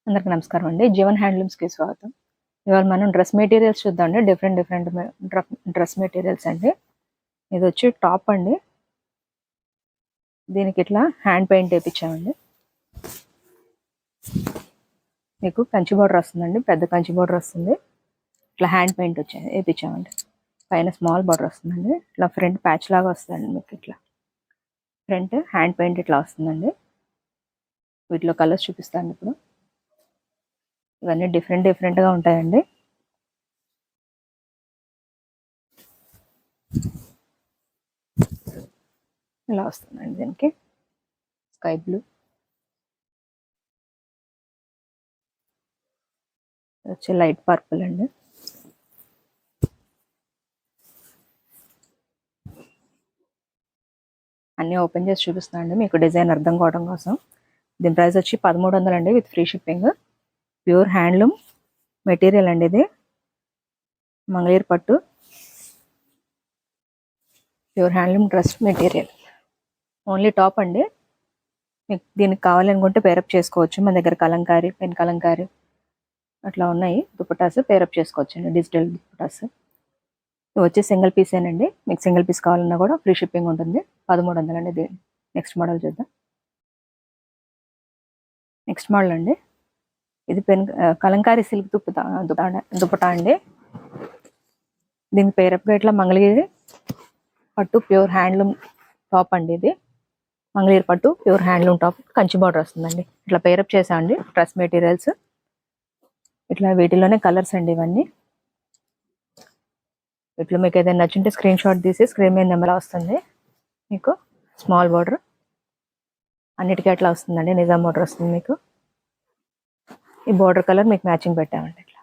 అందరికి నమస్కారం అండి. జీవన్ హ్యాండ్లూమ్స్కి స్వాగతం. ఇవాళ మనం డ్రెస్ మెటీరియల్స్ చూద్దామండి. డిఫరెంట్ డ్రెస్ మెటీరియల్స్ అండి. ఇది వచ్చి టాప్ అండి. దీనికి ఇట్లా హ్యాండ్ పెయింట్ వేయించామండి. మీకు కంచి బోర్డర్ వస్తుందండి, పెద్ద కంచి బోర్డర్ వస్తుంది. ఇట్లా హ్యాండ్ పెయింట్ వేయించామండి. పైన స్మాల్ బోర్డర్ వస్తుందండి. ఇట్లా ఫ్రంట్ ప్యాచ్ లాగా వస్తుందండి. మీకు ఇట్లా ఫ్రంట్ హ్యాండ్ పెయింట్ ఇట్లా వస్తుందండి. వీటిలో కలర్స్ చూపిస్తాను ఇప్పుడు. ఇవన్నీ డిఫరెంట్గా ఉంటాయండి. ఇలా వస్తుందండి. దీనికి స్కై బ్లూ, వచ్చి లైట్ పర్పుల్ అండి. అన్నీ ఓపెన్ చేసి చూపిస్తానండి మీకు డిజైన్ అర్థం కావడం కోసం. దీని ప్రైస్ వచ్చి 1300 అండి, with free shipping. Pure handloom material అండి. ఇది మంగళగిరి పట్టు pure handloom dress material. Only top అండి. మీకు దీనికి కావాలనుకుంటే పేరప్ చేసుకోవచ్చు. మన దగ్గర కలంకారీ, పెన్ కలంకారీ అట్లా ఉన్నాయి. దుపటాస్ పేరప్ చేసుకోవచ్చు అండి, డిజిటల్ దుపటాస్. ఇవి వచ్చి సింగిల్ పీసేనండి. మీకు సింగిల్ పీస్ కావాలన్నా కూడా ఫ్రీ షిప్పింగ్ ఉంటుంది. 1300 అండి. ఇది నెక్స్ట్ మోడల్ చూద్దాం. నెక్స్ట్ మోడల్ అండి. ఇది కలంకారీ సిల్క్ దుపటా అండి. దీని పేరప్గా ఇట్లా మంగళగిరి పట్టు ప్యూర్ హ్యాండ్లూమ్ టాప్ అండి. ఇది మంగళగిరి పట్టు pure handloom top, Kanchi border వస్తుందండి. ఇట్లా పేరప్ చేసామండి డ్రెస్ మెటీరియల్స్. ఇట్లా వీటిలోనే కలర్స్ అండి ఇవన్నీ. ఇట్లా మీకు ఏదైనా నచ్చింటే స్క్రీన్ షాట్ తీసి స్క్రీన్ మీద నెంబర్ వస్తుంది. మీకు స్మాల్ బార్డర్ అన్నిటికీ అట్లా వస్తుందండి. నిజాం బార్డర్ వస్తుంది మీకు. ఈ బార్డర్ కలర్ మీకు మ్యాచింగ్ పెట్టామండి. ఇట్లా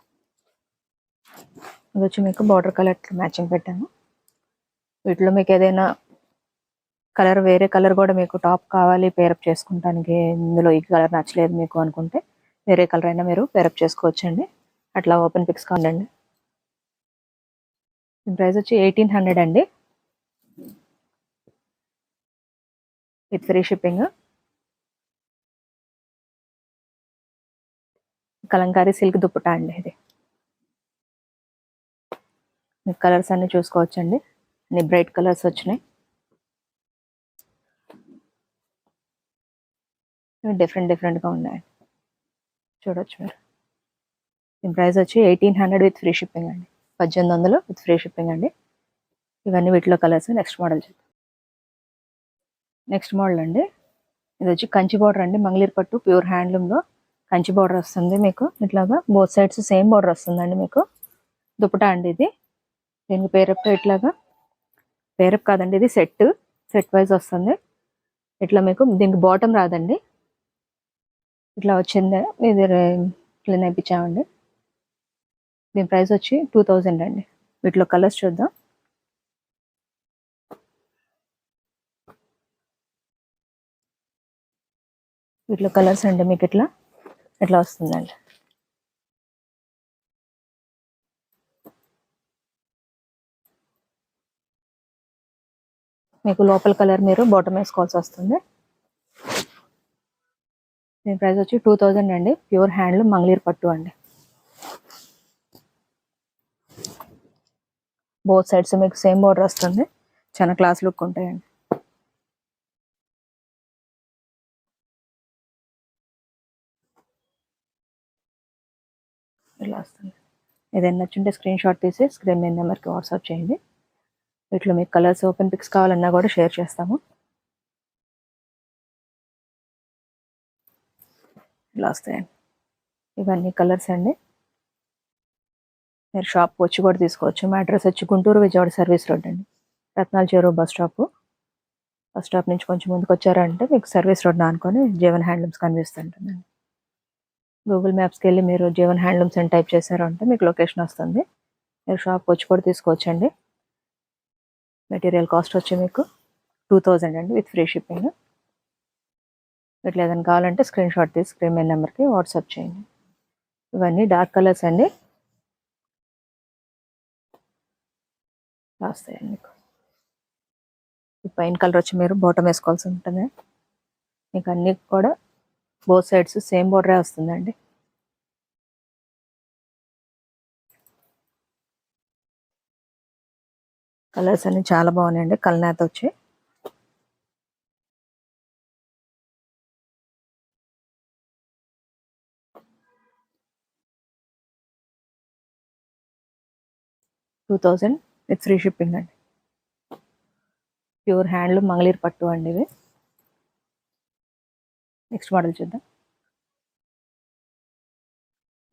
ఇది వచ్చి మీకు బార్డర్ కలర్ మ్యాచింగ్ పెట్టాము. వీటిలో మీకు ఏదైనా కలర్, వేరే కలర్ కూడా మీకు టాప్ కావాలి పేరప్ చేసుకుంటానికి, ఇందులో ఈ కలర్ నచ్చలేదు మీకు అనుకుంటే వేరే కలర్ అయినా మీరు పేరప్ చేసుకోవచ్చండి. అట్లా ఓపెన్ పిక్స్ కావాలండి. ప్రైస్ వచ్చి 1800 అండి, with free shipping. Kalamkari silk dupatta అండి. ఇది మీకు కలర్స్ అన్ని చూసుకోవచ్చండి. అన్ని బ్రైట్ కలర్స్ వచ్చినాయి. డిఫరెంట్గా ఉన్నాయి, చూడొచ్చు మీరు. దీని ప్రైస్ వచ్చి 1800 విత్ ఫ్రీ షిప్పింగ్ అండి. 1800 విత్ ఫ్రీ షిప్పింగ్ అండి. ఇవన్నీ వీటిలో కలర్స్. నెక్స్ట్ మోడల్ చూద్దాం. నెక్స్ట్ మోడల్ అండి. ఇది వచ్చి కంచి బార్డర్ అండి. మంగళగిరి పట్టు ప్యూర్ హ్యాండ్లూమ్లో కంచి బార్డర్ వస్తుంది మీకు. ఇట్లాగా బోత్ సైడ్స్ సేమ్ బార్డర్ వస్తుందండి మీకు. దుపటా అండి ఇది. దీనికి పేరప్ ఇట్లాగా, పేరప్ కాదండి, ఇది సెట్ వైజ్ వస్తుంది. ఇట్లా మీకు దీనికి బాటమ్ రాదండి. ఇట్లా వచ్చింది. ఇది ఇట్లా నేర్పించామండి. దీని ప్రైస్ వచ్చి 2000 అండి. వీటిలో కలర్స్ చూద్దాం. వీటిలో కలర్స్ అండి మీకు ఇట్లా వస్తుందండి. మీకు లోపల కలర్ మీరు బాటమ్ వేసుకోవాల్సి వస్తుంది. దీని ప్రైస్ వచ్చి 2000 అండి. ప్యూర్ హ్యాండ్లూమ్ మంగళగిరి పట్టు అండి. బోత్ సైడ్స్ మీకు సేమ్ బార్డర్ వస్తుంది. చాలా క్లాస్ లుక్ ఉంటాయండి. ఇలా వస్తుంది. ఏదైనా నచ్చుంటే స్క్రీన్ షాట్ తీసి స్క్రీన్ మీద నెంబర్కి వాట్సాప్ చేయండి. వీటిలో మీకు కలర్స్ ఓపెన్ పిక్స్ కావాలన్నా కూడా షేర్ చేస్తాము. ఇలా వస్తాయండి. ఇవన్నీ కలర్స్ అండి. మీరు షాప్కి వచ్చి కూడా తీసుకోవచ్చు. మా అడ్రస్ వచ్చి గుంటూరు విజయవాడ సర్వీస్ రోడ్ అండి. రత్నాల చెరువు బస్ స్టాప్ నుంచి కొంచెం ముందుకు వచ్చారంటే మీకు సర్వీస్ రోడ్ ఆనుకొని జీవన్ హ్యాండ్లూమ్స్ కనిపిస్తుంటుందండి. గూగుల్ మ్యాప్స్కి వెళ్ళి మీరు జీవన్ హ్యాండ్లూమ్స్ అని టైప్ చేశారంటే మీకు లొకేషన్ వస్తుంది. మీరు షాప్కి వచ్చి కూడా తీసుకోవచ్చండి. మెటీరియల్ కాస్ట్ వచ్చి మీకు 2000 అండి, విత్ ఫ్రీ షిప్పింగ్. ఇట్లా ఏదైనా కావాలంటే స్క్రీన్ షాట్ తీసి స్క్రీన్ మీద నెంబర్కి వాట్సాప్ చేయండి. ఇవన్నీ డార్క్ కలర్స్ అండి. వస్తాయండి మీకు. ఈ పైన కలర్ వచ్చి మీరు బాటమ్ వేసుకోవాల్సి ఉంటుంది. మీకు అన్నీ కూడా బోత్ సైడ్స్ సేమ్ బోర్డరే వస్తుందండి. కలర్స్ అన్ని చాలా బాగున్నాయండి, కల్నేత వచ్చి. $2000 విత్ ఫ్రీ షిప్పింగ్ అండి. ప్యూర్ హ్యాండ్లూమ్ మంగళీర్ పట్టు అండి ఇవి. నెక్స్ట్ మోడల్ చూద్దాం.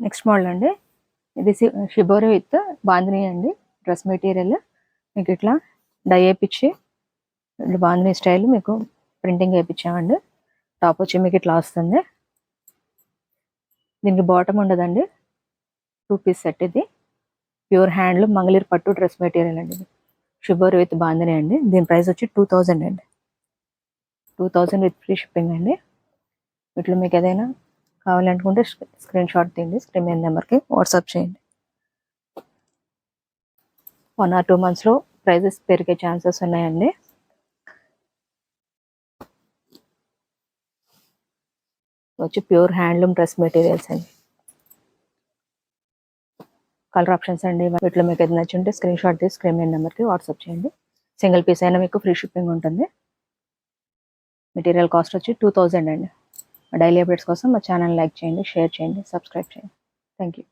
నెక్స్ట్ మోడల్ అండి, ఇది షిబోరి విత్ బాందిని అండి. డ్రెస్ మెటీరియల్ మీకు ఇట్లా డై వేయించి బాందిని స్టైల్ మీకు ప్రింటింగ్ వేయించామండి. టాప్ వచ్చి మీకు ఇట్లా వస్తుంది. దీనికి బాటమ్ ఉండదండి, 2 పీస్ సెట్. ఇది ప్యూర్ హ్యాండ్లూమ్ మంగళీర్ పట్టు డ్రెస్ మెటీరియల్ అండి. షిబోరి విత్ బాందిని అండి. దీని ప్రైస్ వచ్చి 2000 అండి. 2000 విత్ ఫ్రీ షిప్పింగ్ అండి. ఇట్లా మీకు ఏదైనా కావాలనుకుంటే స్క్రీన్ షాట్ తీయండి, స్క్రీన్ మీద నెంబర్కి వాట్సాప్ చేయండి. 1 or 2 monthsలో ప్రైజెస్ పెరిగే ఛాన్సెస్ ఉన్నాయండి. వచ్చి ప్యూర్ హ్యాండ్లూమ్ డ్రెస్ మెటీరియల్స్ అండి. కలర్ ఆప్షన్స్ అండి. వీటిలో మీకు ఏది నచ్చుంటే స్క్రీన్ షాట్ తీసి స్క్రీన్ మీద నెంబర్కి వాట్సాప్ చేయండి. సింగిల్ పీస్ అయినా మీకు ఫ్రీ షిప్పింగ్ ఉంటుంది. మెటీరియల్ కాస్ట్ వచ్చి 2000 అండి. డైలీ అప్డేట్స్ కోసం మా ఛానల్ లైక్ చేయండి, షేర్ చేయండి, సబ్స్క్రైబ్ చేయండి. Thank you.